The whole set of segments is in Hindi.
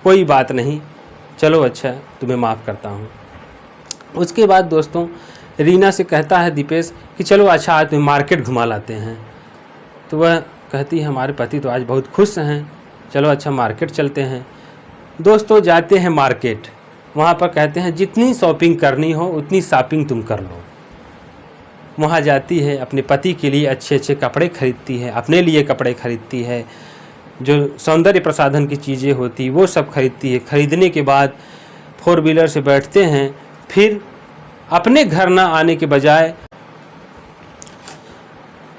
कोई बात नहीं, चलो अच्छा तुम्हें माफ़ करता हूँ। उसके बाद दोस्तों रीना से कहता है दीपेश कि चलो अच्छा आज तुम्हें मार्केट घुमा लाते हैं। तो वह कहती है हमारे पति तो आज बहुत खुश हैं, चलो अच्छा मार्केट चलते हैं। दोस्तों जाते हैं मार्केट, वहाँ पर कहते हैं जितनी शॉपिंग करनी हो उतनी शॉपिंग तुम कर लो। वहाँ जाती है, अपने पति के लिए अच्छे अच्छे कपड़े खरीदती है, अपने लिए कपड़े खरीदती है, जो सौंदर्य प्रसाधन की चीज़ें होती वो सब खरीदती है। खरीदने के बाद 4 व्हीलर से बैठते हैं, फिर अपने घर ना आने के बजाय।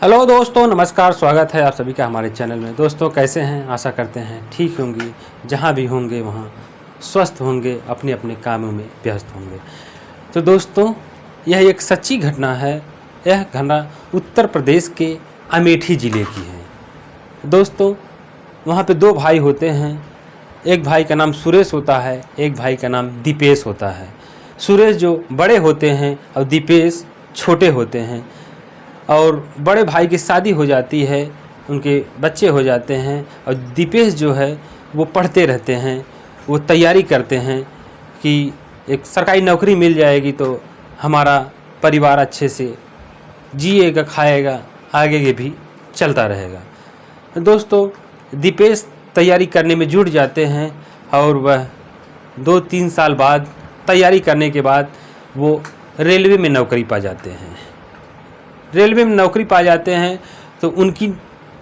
हेलो दोस्तों, नमस्कार, स्वागत है आप सभी का हमारे चैनल में। दोस्तों कैसे हैं? आशा करते हैं ठीक होंगे, जहाँ भी होंगे वहाँ स्वस्थ होंगे, अपने अपने कामों में व्यस्त होंगे। तो दोस्तों यह एक सच्ची घटना है। यह घटना उत्तर प्रदेश के अमेठी ज़िले की है। दोस्तों वहाँ पे 2 भाई होते हैं, एक भाई का नाम सुरेश होता है, एक भाई का नाम दीपेश होता है। सुरेश जो बड़े होते हैं और दीपेश छोटे होते हैं। और बड़े भाई की शादी हो जाती है, उनके बच्चे हो जाते हैं, और दीपेश जो है वो पढ़ते रहते हैं, वो तैयारी करते हैं कि एक सरकारी नौकरी मिल जाएगी तो हमारा परिवार अच्छे से जिएगा, खाएगा, आगे के भी चलता रहेगा। दोस्तों दीपेश तैयारी करने में जुट जाते हैं और वह 2-3 साल बाद तैयारी करने के बाद वो रेलवे में नौकरी पा जाते हैं। रेलवे में नौकरी पा जाते हैं तो उनकी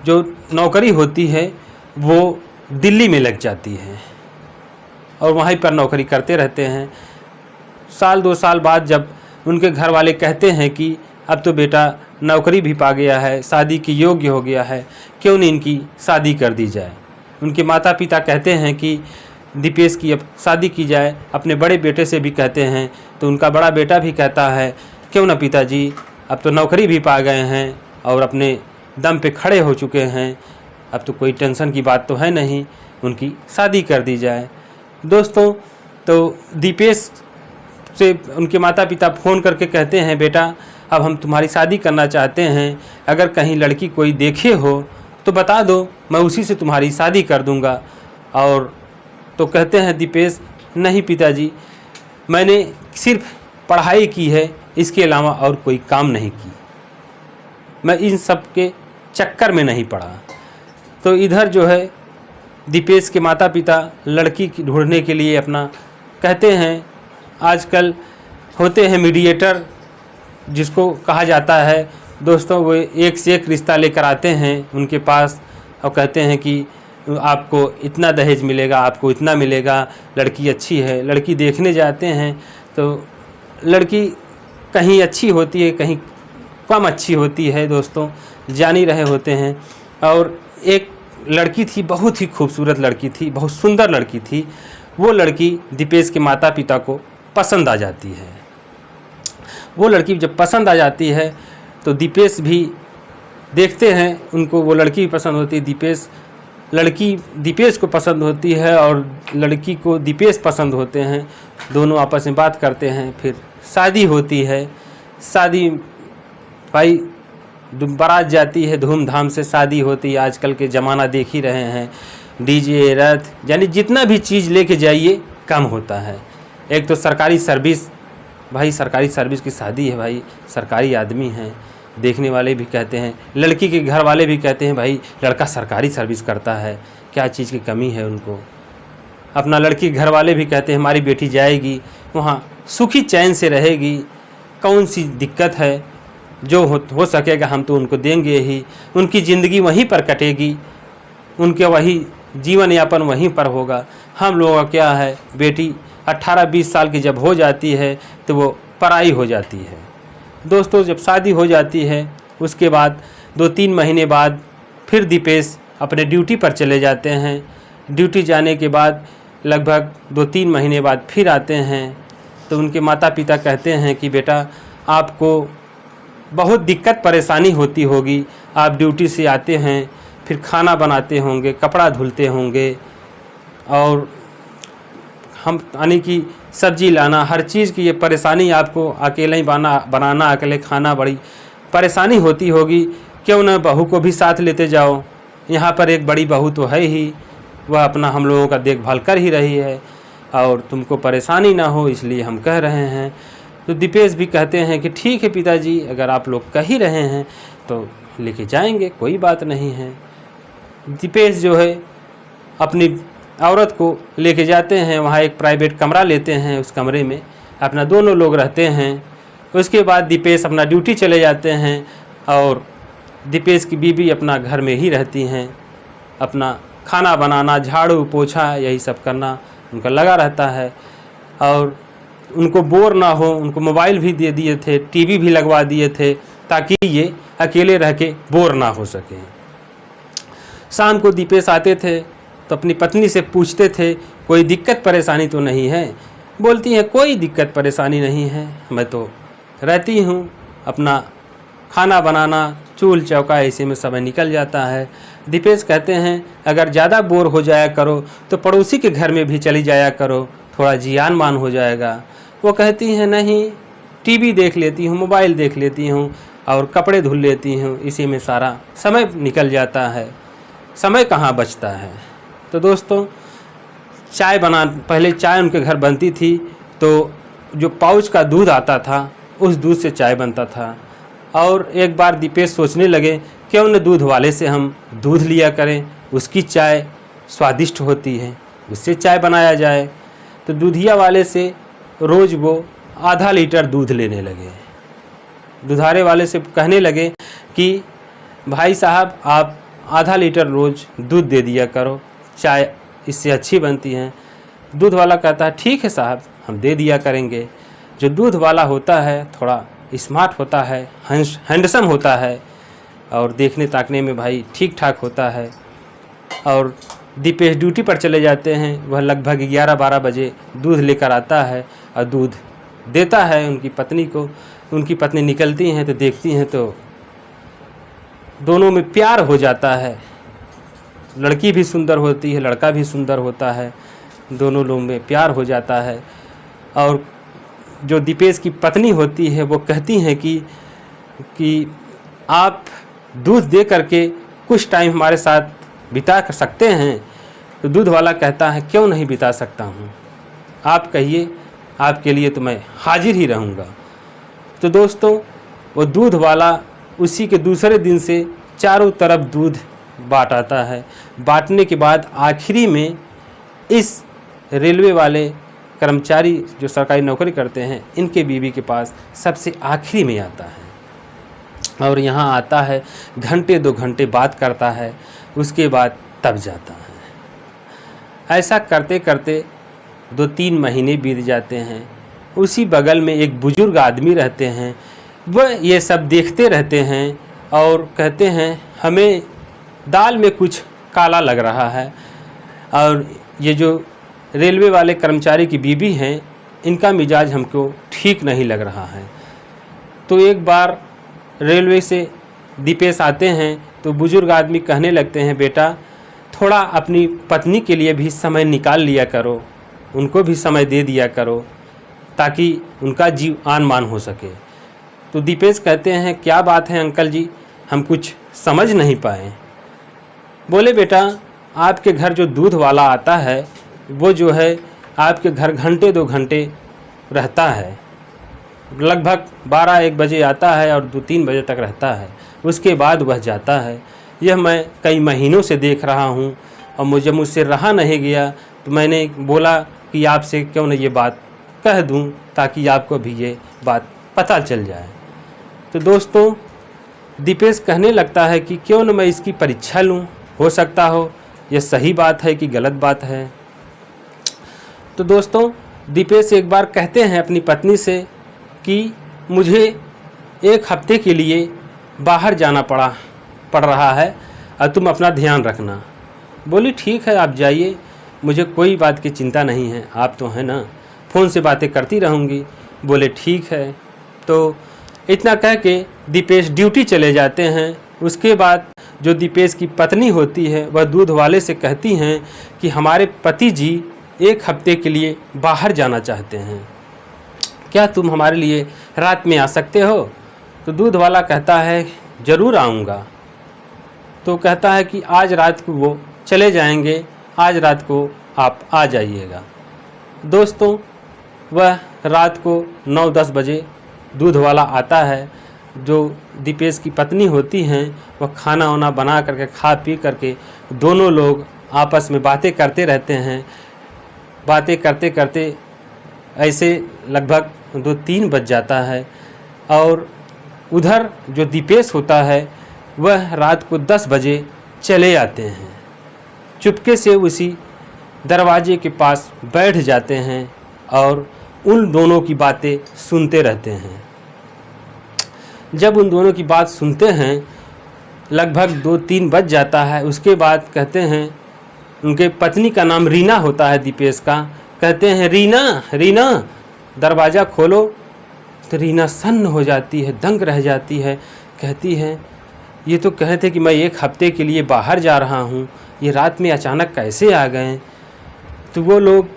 जो नौकरी होती है वो दिल्ली में लग जाती है और वहीं पर नौकरी करते रहते हैं। 1-2 साल बाद जब उनके घर वाले कहते हैं कि अब तो बेटा नौकरी भी पा गया है, शादी के योग्य हो गया है, क्यों नहीं इनकी शादी कर दी जाए। उनके माता पिता कहते हैं कि दीपेश की अब शादी की जाए। अपने बड़े बेटे से भी कहते हैं तो उनका बड़ा बेटा भी कहता है क्यों ना पिताजी, अब तो नौकरी भी पा गए हैं और अपने दम पे खड़े हो चुके हैं, अब तो कोई टेंशन की बात तो है नहीं, उनकी शादी कर दी जाए। दोस्तों तो दीपेश से उनके माता पिता फ़ोन करके कहते हैं बेटा अब हम तुम्हारी शादी करना चाहते हैं, अगर कहीं लड़की कोई देखे हो तो बता दो, मैं उसी से तुम्हारी शादी कर दूंगा। और तो कहते हैं दीपेश नहीं पिताजी, मैंने सिर्फ पढ़ाई की है, इसके अलावा और कोई काम नहीं की, मैं इन सब के चक्कर में नहीं पड़ा। तो इधर जो है दीपेश के माता पिता लड़की ढूंढने के लिए अपना कहते हैं, आजकल होते हैं मीडिएटर जिसको कहा जाता है। दोस्तों वो एक से एक रिश्ता लेकर आते हैं उनके पास और कहते हैं कि आपको इतना दहेज मिलेगा, आपको इतना मिलेगा, लड़की अच्छी है। लड़की देखने जाते हैं तो लड़की कहीं अच्छी होती है, कहीं कम अच्छी होती है, दोस्तों जान ही रहे होते हैं। और एक लड़की थी, बहुत ही खूबसूरत लड़की थी, बहुत सुंदर लड़की थी। वो लड़की दीपेश के माता पिता को पसंद आ जाती है। वो लड़की जब पसंद आ जाती है तो दीपेश भी देखते हैं, उनको वो लड़की भी पसंद होती है। लड़की दीपेश को पसंद होती है और लड़की को दीपेश पसंद होते हैं। दोनों आपस में बात करते हैं, फिर शादी होती है। शादी भाई बारात जाती है, धूमधाम से शादी होती है। आजकल के ज़माना देख ही रहे हैं, डीजे, रथ, यानी जितना भी चीज़ लेके जाइए कम होता है। एक तो सरकारी सर्विस, भाई सरकारी सर्विस की शादी है, भाई सरकारी आदमी हैं, देखने वाले भी कहते हैं, लड़की के घर वाले भी कहते हैं भाई लड़का सरकारी सर्विस करता है, क्या चीज़ की कमी है उनको। अपना लड़की घर वाले भी कहते हैं हमारी बेटी जाएगी वहाँ सुखी चैन से रहेगी, कौन सी दिक्कत है, जो हो सकेगा हम तो उनको देंगे ही, उनकी ज़िंदगी वहीं पर कटेगी, उनके वही जीवन यापन वहीं पर होगा। हम लोगों का क्या है, बेटी 18-20 साल की जब हो जाती है तो वो पराई हो जाती है। दोस्तों जब शादी हो जाती है उसके बाद 2-3 महीने बाद फिर दीपेश अपने ड्यूटी पर चले जाते हैं। ड्यूटी जाने के बाद लगभग 2-3 महीने बाद फिर आते हैं तो उनके माता पिता कहते हैं कि बेटा आपको बहुत दिक्कत परेशानी होती होगी, आप ड्यूटी से आते हैं, फिर खाना बनाते होंगे, कपड़ा धुलते होंगे, और हम यानी कि सब्जी लाना, हर चीज़ की ये परेशानी आपको अकेले ही बनाना, अकेले खाना, बड़ी परेशानी होती होगी। क्यों न बहू को भी साथ लेते जाओ, यहाँ पर एक बड़ी बहू तो है ही, वह अपना हम लोगों का देखभाल कर ही रही है और तुमको परेशानी ना हो इसलिए हम कह रहे हैं। तो दीपेश भी कहते हैं कि ठीक है पिताजी, अगर आप लोग कह ही रहे हैं तो लेके जाएंगे, कोई बात नहीं है। दीपेश जो है अपनी औरत को लेके जाते हैं, वहाँ एक प्राइवेट कमरा लेते हैं, उस कमरे में अपना दोनों लोग रहते हैं। उसके बाद दीपेश अपना ड्यूटी चले जाते हैं और दीपेश की बीवी अपना घर में ही रहती हैं, अपना खाना बनाना, झाड़ू पोछा यही सब करना उनका लगा रहता है। और उनको बोर ना हो, उनको मोबाइल भी दे दिए थे, टीवी भी लगवा दिए थे ताकि ये अकेले रह के बोर ना हो सके। शाम को दीपेश आते थे तो अपनी पत्नी से पूछते थे कोई दिक्कत परेशानी तो नहीं है। बोलती है कोई दिक्कत परेशानी नहीं है, मैं तो रहती हूँ, अपना खाना बनाना, चूल चौका ऐसे में समय निकल जाता है। दीपेश कहते हैं अगर ज़्यादा बोर हो जाया करो तो पड़ोसी के घर में भी चली जाया करो, थोड़ा जियान मान हो जाएगा। वो कहती हैं नहीं, टीवी देख लेती हूँ, मोबाइल देख लेती हूँ और कपड़े धुल लेती हूँ, इसी में सारा समय निकल जाता है, समय कहाँ बचता है। तो दोस्तों पहले चाय उनके घर बनती थी तो जो पाउच का दूध आता था उस दूध से चाय बनता था। और एक बार दीपेश सोचने लगे क्यों न दूध वाले से हम दूध लिया करें, उसकी चाय स्वादिष्ट होती है, उससे चाय बनाया जाए। तो दूधिया वाले से रोज़ वो आधा लीटर दूध लेने लगे। दुधारे वाले से कहने लगे कि भाई साहब आप आधा लीटर रोज़ दूध दे दिया करो, चाय इससे अच्छी बनती है। दूध वाला कहता है ठीक है साहब, हम दे दिया करेंगे। जो दूध वाला होता है थोड़ा स्मार्ट होता है, हैंडसम होता है और देखने ताकने में भाई ठीक ठाक होता है। और दीपेश ड्यूटी पर चले जाते हैं, वह लगभग 11-12 बजे दूध लेकर आता है और दूध देता है उनकी पत्नी को। उनकी पत्नी निकलती हैं तो देखती हैं तो दोनों में प्यार हो जाता है। लड़की भी सुंदर होती है, लड़का भी सुंदर होता है, दोनों लोगों में प्यार हो जाता है। और जो दीपेश की पत्नी होती है वो कहती हैं कि आप दूध दे करके कुछ टाइम हमारे साथ बिता कर सकते हैं। तो दूध वाला कहता है क्यों नहीं बिता सकता हूँ, आप कहिए, आपके लिए तो मैं हाजिर ही रहूँगा। तो दोस्तों वो दूध वाला उसी के दूसरे दिन से चारों तरफ दूध बाँटाता है। बांटने के बाद आखिरी में इस रेलवे वाले कर्मचारी जो सरकारी नौकरी करते हैं इनके बीवी के पास सबसे आखिरी में आता है और यहाँ आता है, घंटे 2 घंटे बात करता है, उसके बाद तब जाता है। ऐसा करते करते 2-3 महीने बीत जाते हैं। उसी बगल में एक बुजुर्ग आदमी रहते हैं, वह ये सब देखते रहते हैं और कहते हैं हमें दाल में कुछ काला लग रहा है। और ये जो रेलवे वाले कर्मचारी की बीवी हैं इनका मिजाज हमको ठीक नहीं लग रहा है। तो एक बार रेलवे से दीपेश आते हैं तो बुजुर्ग आदमी कहने लगते हैं बेटा थोड़ा अपनी पत्नी के लिए भी समय निकाल लिया करो, उनको भी समय दे दिया करो ताकि उनका जीव आन मान हो सके। तो दीपेश कहते हैं क्या बात है अंकल जी, हम कुछ समझ नहीं पाए। बोले बेटा आपके घर जो दूध वाला आता है वो जो है आपके घर घंटे 2 घंटे रहता है, लगभग 12-1 बजे आता है और 2-3 बजे तक रहता है, उसके बाद वह जाता है। यह मैं कई महीनों से देख रहा हूँ और मुझसे रहा नहीं गया तो मैंने बोला कि आपसे क्यों न ये बात कह दूँ ताकि आपको भी ये बात पता चल जाए। तो दोस्तों दीपेश कहने लगता है कि क्यों न मैं इसकी परीक्षा लूँ, हो सकता हो यह सही बात है कि गलत बात है। तो दोस्तों दीपेश एक बार कहते हैं अपनी पत्नी से कि मुझे 1 हफ्ते के लिए बाहर जाना पड़ रहा है और तुम अपना ध्यान रखना। बोली ठीक है आप जाइए, मुझे कोई बात की चिंता नहीं है, आप तो हैं ना, फ़ोन से बातें करती रहूँगी। बोले ठीक है। तो इतना कह के दीपेश ड्यूटी चले जाते हैं। उसके बाद जो दीपेश की पत्नी होती है वह दूध वाले से कहती हैं कि हमारे पति जी 1 हफ्ते के लिए बाहर जाना चाहते हैं, क्या तुम हमारे लिए रात में आ सकते हो? तो दूध वाला कहता है ज़रूर आऊँगा। तो कहता है कि आज रात को वो चले जाएंगे आज रात को आप आ जाइएगा। दोस्तों वह रात को 9-10 बजे दूध वाला आता है। जो दीपेश की पत्नी होती हैं वह खाना वाना बना करके खा पी करके दोनों लोग आपस में बातें करते रहते हैं। बातें करते करते ऐसे लगभग 2-3 बज जाता है और उधर जो दीपेश होता है वह रात को 10 बजे चले आते हैं। चुपके से उसी दरवाजे के पास बैठ जाते हैं और उन दोनों की बातें सुनते रहते हैं। जब उन दोनों की बात सुनते हैं लगभग 2-3 बज जाता है। उसके बाद कहते हैं, उनके पत्नी का नाम रीना होता है दीपेश का, कहते हैं रीना रीना दरवाज़ा खोलो। तो रीना सन्न हो जाती है, दंग रह जाती है। कहती है ये तो कहे थे कि मैं 1 हफ्ते के लिए बाहर जा रहा हूँ, ये रात में अचानक कैसे आ गए। तो वो लोग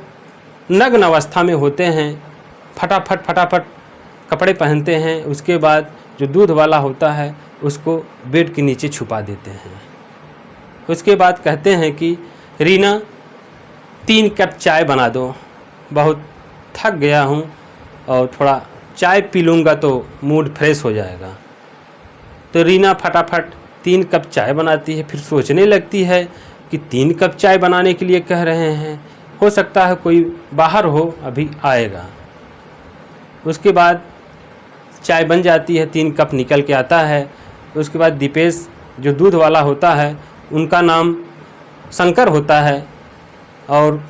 नग्न अवस्था में होते हैं, फटाफट कपड़े पहनते हैं। उसके बाद जो दूध वाला होता है उसको बेड के नीचे छुपा देते हैं। उसके बाद कहते हैं कि रीना 3 कप चाय बना दो, बहुत थक गया हूँ और थोड़ा चाय पी लूँगा तो मूड फ्रेश हो जाएगा। तो रीना फटाफट 3 कप चाय बनाती है। फिर सोचने लगती है कि 3 कप चाय बनाने के लिए कह रहे हैं, हो सकता है कोई बाहर हो, अभी आएगा। उसके बाद चाय बन जाती है, 3 कप निकल के आता है। उसके बाद दीपेश जो दूध वाला होता है उनका नाम शंकर होता है और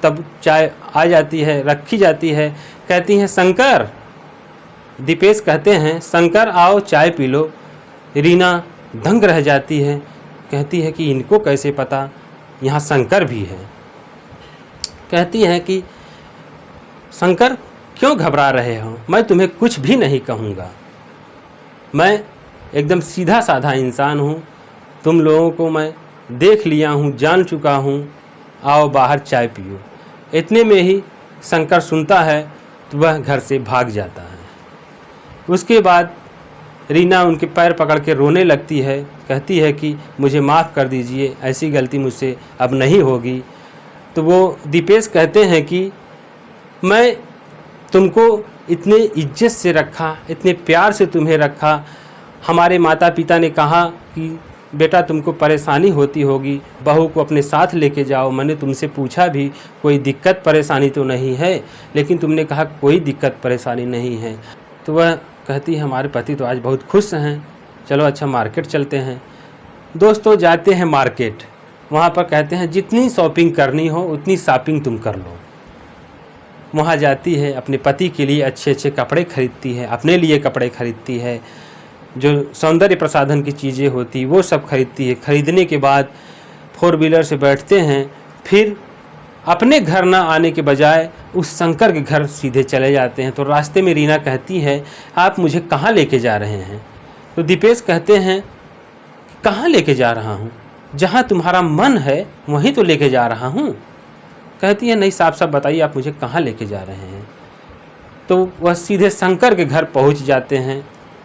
तब चाय आ जाती है, रखी जाती है। कहती हैं शंकर, दीपेश कहते हैं शंकर आओ चाय पी लो। रीना दंग रह जाती है, कहती है कि इनको कैसे पता यहाँ शंकर भी है। कहती है कि शंकर क्यों घबरा रहे हो, मैं तुम्हें कुछ भी नहीं कहूँगा, मैं एकदम सीधा साधा इंसान हूँ, तुम लोगों को मैं देख लिया हूँ, जान चुका हूँ, आओ बाहर चाय पियो। इतने में ही शंकर सुनता है तो वह घर से भाग जाता है। उसके बाद रीना उनके पैर पकड़ के रोने लगती है, कहती है कि मुझे माफ़ कर दीजिए, ऐसी गलती मुझसे अब नहीं होगी। तो वो दीपेश कहते हैं कि मैं तुमको इतने इज्जत से रखा, इतने प्यार से तुम्हें रखा, हमारे माता पिता ने कहा कि बेटा तुमको परेशानी होती होगी, बहू को अपने साथ लेके जाओ। मैंने तुमसे पूछा भी कोई दिक्कत परेशानी तो नहीं है, लेकिन तुमने कहा कोई दिक्कत परेशानी नहीं है। तो वह कहती है हमारे पति तो आज बहुत खुश हैं, चलो अच्छा मार्केट चलते हैं। दोस्तों जाते हैं मार्केट, वहाँ पर कहते हैं जितनी शॉपिंग करनी हो उतनी शॉपिंग तुम कर लो। वहाँ जाती है, अपने पति के लिए अच्छे अच्छे कपड़े खरीदती है, अपने लिए कपड़े खरीदती है, जो सौंदर्य प्रसाधन की चीज़ें होती वो सब खरीदती है। खरीदने के बाद 4 व्हीलर से बैठते हैं, फिर अपने घर ना आने के बजाय उस शंकर के घर सीधे चले जाते हैं। तो रास्ते में रीना कहती है आप मुझे कहाँ लेके जा रहे हैं। तो दीपेश कहते हैं कहाँ लेके जा रहा हूँ, जहाँ तुम्हारा मन है वहीं तो लेके जा रहा हूँ। कहती है नहीं साफ साफ बताइए आप मुझे कहाँ लेके जा रहे हैं। तो वह सीधे शंकर के घर पहुँच जाते हैं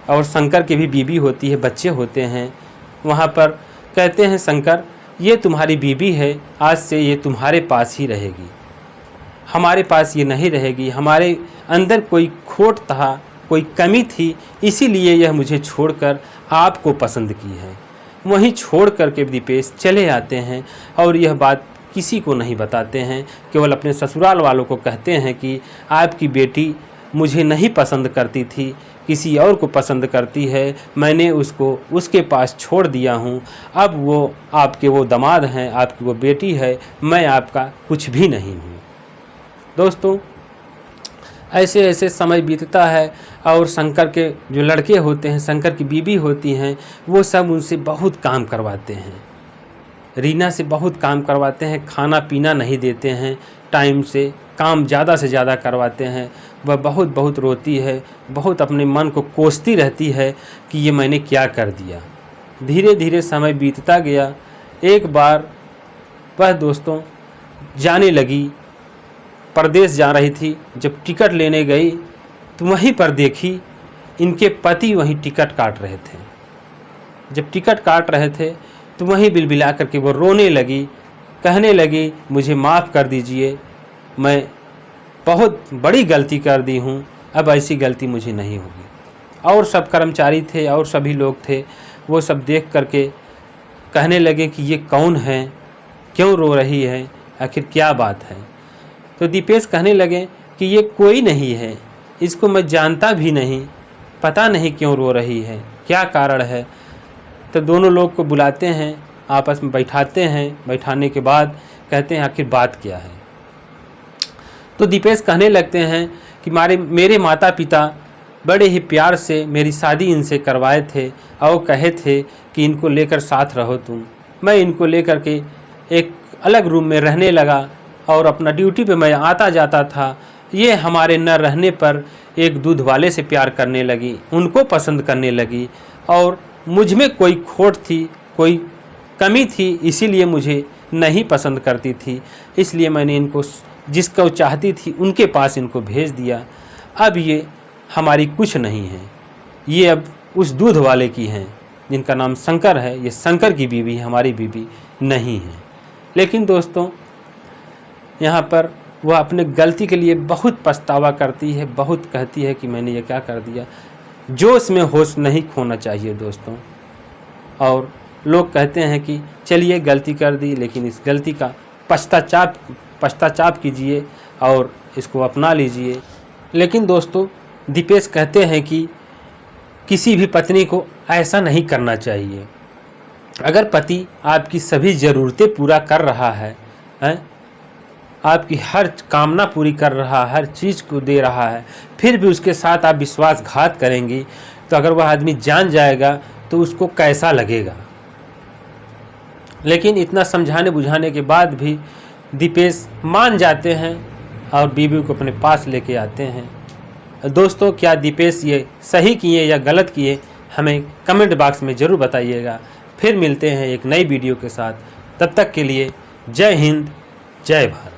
और शंकर की भी बीवी होती है, बच्चे होते हैं। वहाँ पर कहते हैं शंकर ये तुम्हारी बीवी है, आज से ये तुम्हारे पास ही रहेगी, हमारे पास ये नहीं रहेगी। हमारे अंदर कोई खोट था, कोई कमी थी, इसीलिए यह मुझे छोड़कर आपको पसंद की है। वहीं छोड़ करके दीपेश चले आते हैं और यह बात किसी को नहीं बताते हैं, केवल अपने ससुराल वालों को कहते हैं कि आपकी बेटी मुझे नहीं पसंद करती थी, किसी और को पसंद करती है, मैंने उसको उसके पास छोड़ दिया हूँ, अब वो आपके वो दामाद हैं, आपकी वो बेटी है, मैं आपका कुछ भी नहीं हूँ। दोस्तों ऐसे ऐसे समय बीतता है और शंकर के जो लड़के होते हैं, शंकर की बीवी होती हैं, वो सब उनसे बहुत काम करवाते हैं, रीना से बहुत काम करवाते हैं, खाना पीना नहीं देते हैं, टाइम से काम ज़्यादा से ज़्यादा करवाते हैं। वह बहुत बहुत रोती है, बहुत अपने मन को कोसती रहती है कि ये मैंने क्या कर दिया। धीरे धीरे समय बीतता गया। एक बार वह दोस्तों जाने लगी, परदेश जा रही थी। जब टिकट लेने गई तो वहीं पर देखी इनके पति वहीं टिकट काट रहे थे। जब टिकट काट रहे थे तो वहीं बिलबिला करके वो रोने लगी कहने लगी मुझे माफ़ कर दीजिए, मैं बहुत बड़ी गलती कर दी हूँ, अब ऐसी गलती मुझे नहीं होगी। और सब कर्मचारी थे और सभी लोग थे, वो सब देख करके कहने लगे कि ये कौन है, क्यों रो रही है, आखिर क्या बात है। तो दीपेश कहने लगे कि ये कोई नहीं है, इसको मैं जानता भी नहीं, पता नहीं क्यों रो रही है, क्या कारण है। तो दोनों लोग को बुलाते हैं, आपस में बैठाते हैं, बैठाने के बाद कहते हैं आखिर बात क्या है। तो दीपेश कहने लगते हैं कि मेरे माता पिता बड़े ही प्यार से मेरी शादी इनसे करवाए थे और कहे थे कि इनको लेकर साथ रहो तुम। मैं इनको लेकर के एक अलग रूम में रहने लगा और अपना ड्यूटी पे मैं आता जाता था। ये हमारे न रहने पर एक दूध वाले से प्यार करने लगी, उनको पसंद करने लगी और मुझ में कोई खोट थी, कोई कमी थी, इसीलिए मुझे नहीं पसंद करती थी। इसलिए मैंने इनको जिसको चाहती थी उनके पास इनको भेज दिया। अब ये हमारी कुछ नहीं है, ये अब उस दूध वाले की हैं जिनका नाम शंकर है। ये शंकर की बीवी हमारी बीवी नहीं है। लेकिन दोस्तों यहाँ पर वह अपने गलती के लिए बहुत पछतावा करती है, बहुत कहती है कि मैंने ये क्या कर दिया। जोश में होश नहीं खोना चाहिए दोस्तों। और लोग कहते हैं कि चलिए गलती कर दी, लेकिन इस गलती का पश्चाताप कीजिए और इसको अपना लीजिए। लेकिन दोस्तों दीपेश कहते हैं कि किसी भी पत्नी को ऐसा नहीं करना चाहिए। अगर पति आपकी सभी ज़रूरतें पूरा कर रहा है, आपकी हर कामना पूरी कर रहा है, हर चीज़ को दे रहा है, फिर भी उसके साथ आप विश्वासघात करेंगी, तो अगर वह आदमी जान जाएगा तो उसको कैसा लगेगा। लेकिन इतना समझाने बुझाने के बाद भी दीपेश मान जाते हैं और बीवी को अपने पास लेके आते हैं। दोस्तों क्या दीपेश ये सही किए या गलत किए, हमें कमेंट बॉक्स में ज़रूर बताइएगा। फिर मिलते हैं एक नई वीडियो के साथ, तब तक के लिए जय हिंद, जय भारत।